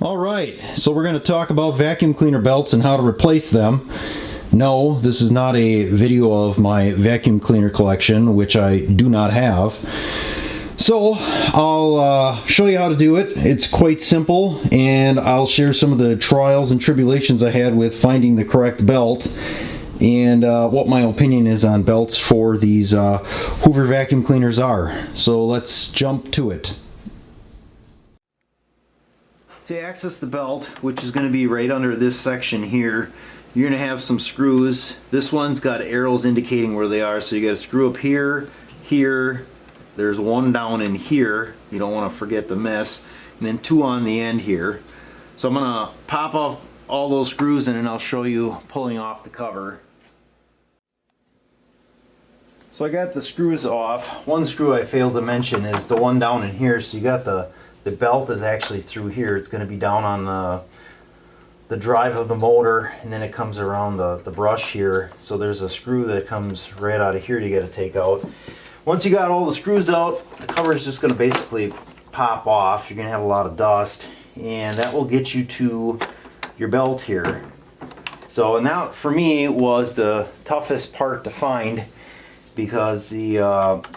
Alright, so we're going to talk about vacuum cleaner belts and how to replace them. No, this is not a video of my vacuum cleaner collection, which I do not have. So I'll show you how to do it. It's quite simple, and I'll share some of the trials and tribulations I had with finding the correct belt and what my opinion is on belts for these Hoover vacuum cleaners are. So let's jump to it. To access the belt, which is going to be right under this section here, you're going to have some screws. This one's got arrows indicating where they are, so you got a screw up here, here, there's one down in here, you don't want to forget the miss, and then two on the end here. So I'm going to pop up all those screws and then I'll show you pulling off the cover. So I got the screws off. One screw I failed to mention is the one down in here, so you got the belt is actually through here. It's going to be down on the drive of the motor, and then it comes around the brush here. So there's a screw that comes right out of here you got to take out. Once you got all the screws out, the cover is just going to basically pop off. You're going to have a lot of dust, and that will get you to your belt here. So, and that for me was the toughest part to find, because the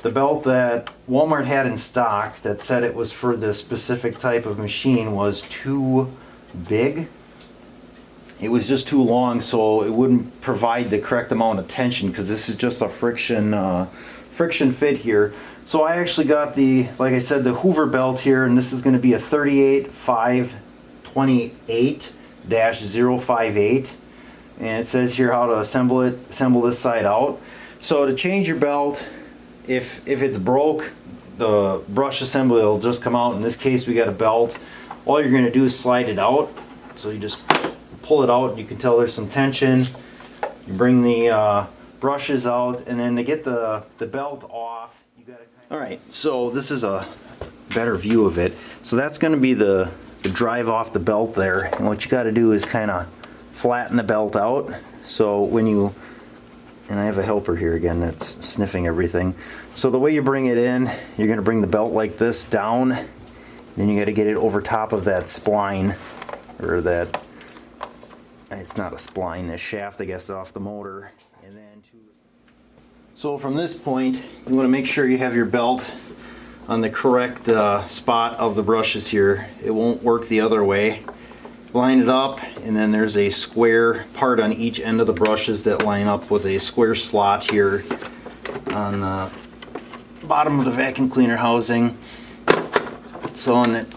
belt that Walmart had in stock that said it was for the specific type of machine was too big. It was just too long, so it wouldn't provide the correct amount of tension, because this is just a friction fit here. So I actually got the, like I said, the Hoover belt here, and this is going to be a 38-528-058, and it says here how to assemble this side out. So to change your belt, if it's broke, the brush assembly will just come out. In this case, we got a belt. All you're going to do is slide it out. So you just pull it out. You can tell there's some tension. You bring the brushes out, and then to get the belt off, you got to. All right. So this is a better view of it. So that's going to be the drive off the belt there. And what you got to do is kind of flatten the belt out. So when you and I have a helper here again that's sniffing everything. So the way you bring it in, you're going to bring the belt like this down, then you got to get it over top of that spline, or that, it's not a spline, this shaft I guess off the motor. And then so from this point, you want to make sure you have your belt on the correct spot of the brushes here. It won't work the other way. Line it up, and then there's a square part on each end of the brushes that line up with a square slot here on the bottom of the vacuum cleaner housing. So on it,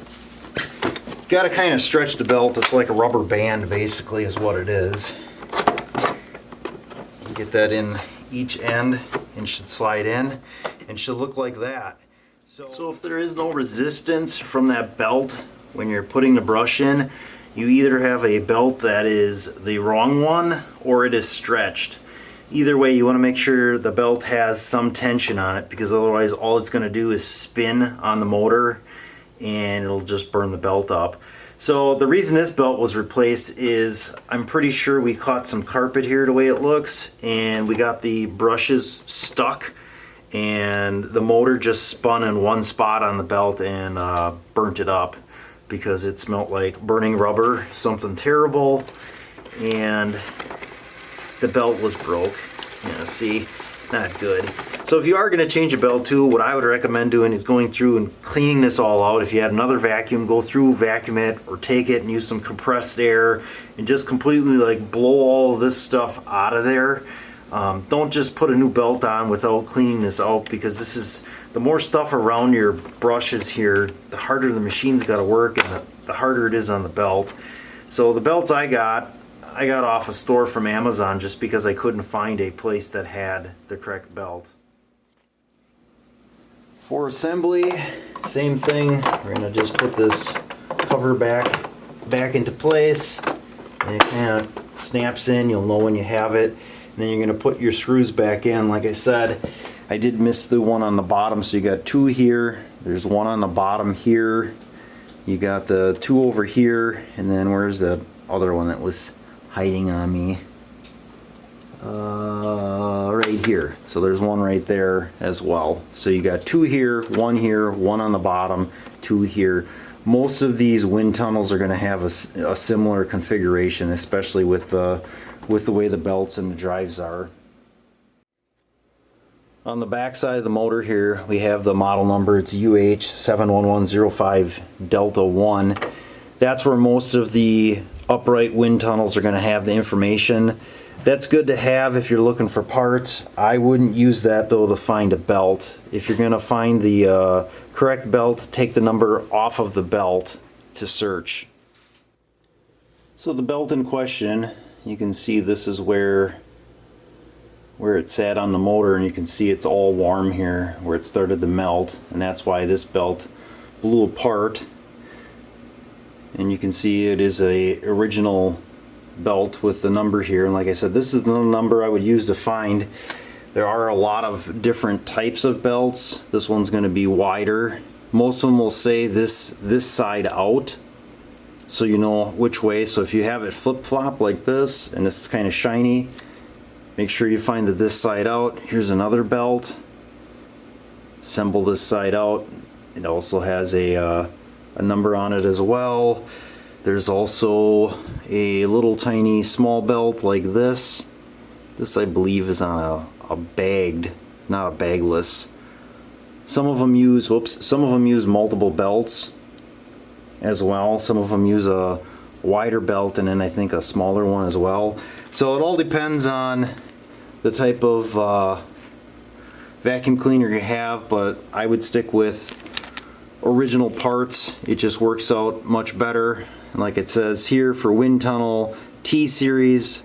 got to kind of stretch the belt. It's like a rubber band basically is what it is. Get that in each end and should slide in and should look like that. So if there is no resistance from that belt when you're putting the brush in, you either have a belt that is the wrong one or it is stretched. Either way, you want to make sure the belt has some tension on it, because otherwise all it's going to do is spin on the motor and it'll just burn the belt up. So the reason this belt was replaced is I'm pretty sure we caught some carpet here the way it looks, and we got the brushes stuck, and the motor just spun in one spot on the belt and burnt it up, because it smelled like burning rubber, something terrible, and the belt was broke. Yeah, see, not good. So if you are going to change a belt too, what I would recommend doing is going through and cleaning this all out. If you had another vacuum, go through, vacuum it, or take it and use some compressed air and just completely like blow all of this stuff out of there. Don't just put a new belt on without cleaning this out, because this is, the more stuff around your brushes here, the harder the machine's got to work, and the harder it is on the belt. So the belts I got off a store from Amazon just because I couldn't find a place that had the correct belt. For assembly, same thing. We're going to just put this cover back into place, and it kind of snaps in. You'll know when you have it. And then you're going to put your screws back in. Like I said, I did miss the one on the bottom, so you got two here, there's one on the bottom here, you got the two over here, and then where's the other one that was hiding on me? Right here. So there's one right there as well. So you got two here, one on the bottom, two here. most of these wind tunnels are going to have a similar configuration, especially with the way the belts and the drives are. On the back side of the motor here, we have the model number. It's UH71105 Delta 1. That's where most of the upright wind tunnels are going to have the information. That's good to have if you're looking for parts. I wouldn't use that though to find a belt. If you're going to find the correct belt, take the number off of the belt to search. So the belt in question, you can see this is where it sat on the motor, and you can see it's all warm here where it started to melt, and that's why this belt blew apart. And you can see it is a original belt with the number here, and like I said, this is the number I would use to find. There are a lot of different types of belts. This one's going to be wider. Most of them will say this side out, so you know which way. So if you have it flip-flop like this and this is kind of shiny, make sure you find this side out. Here's another belt. Assemble this side out. It also has a number on it as well. There's also a little tiny small belt like this. This I believe is on a bagged, not a bagless. Some of them use multiple belts as well. Some of them use a wider belt and then I think a smaller one as well. So it all depends on the type of vacuum cleaner you have, but I would stick with original parts. It just works out much better. And like it says here, for wind tunnel T series,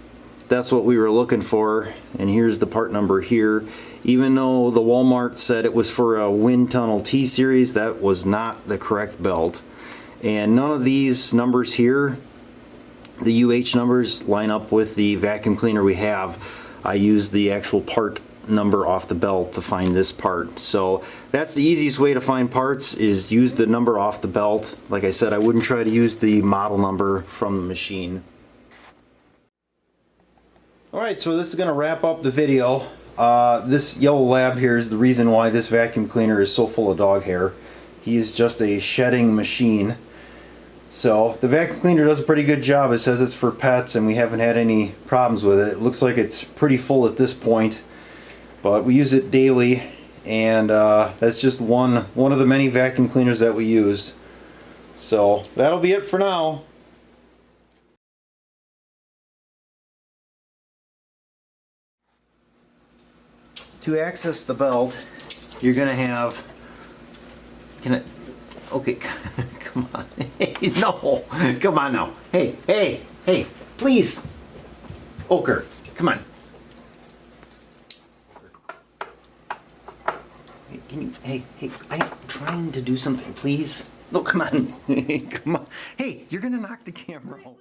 that's what we were looking for, and here's the part number here. Even though the Walmart said it was for a wind tunnel T series, that was not the correct belt. And none of these numbers here, the UH numbers, line up with the vacuum cleaner we have. I used the actual part number off the belt to find this part. So that's the easiest way to find parts, is use the number off the belt. Like I said, I wouldn't try to use the model number from the machine. Alright, so this is going to wrap up the video. This yellow lab here is the reason why this vacuum cleaner is so full of dog hair. He is just a shedding machine. So the vacuum cleaner does a pretty good job. It says it's for pets and we haven't had any problems with it. It looks like it's pretty full at this point, but we use it daily, and that's just one of the many vacuum cleaners that we use. So that'll be it for now. To access the belt, you're gonna have, okay, come on, hey, no, come on now, hey, please, Oker, come on. Can you, hey, I'm trying to do something, please. No, come on, come on. Hey, you're gonna knock the camera over.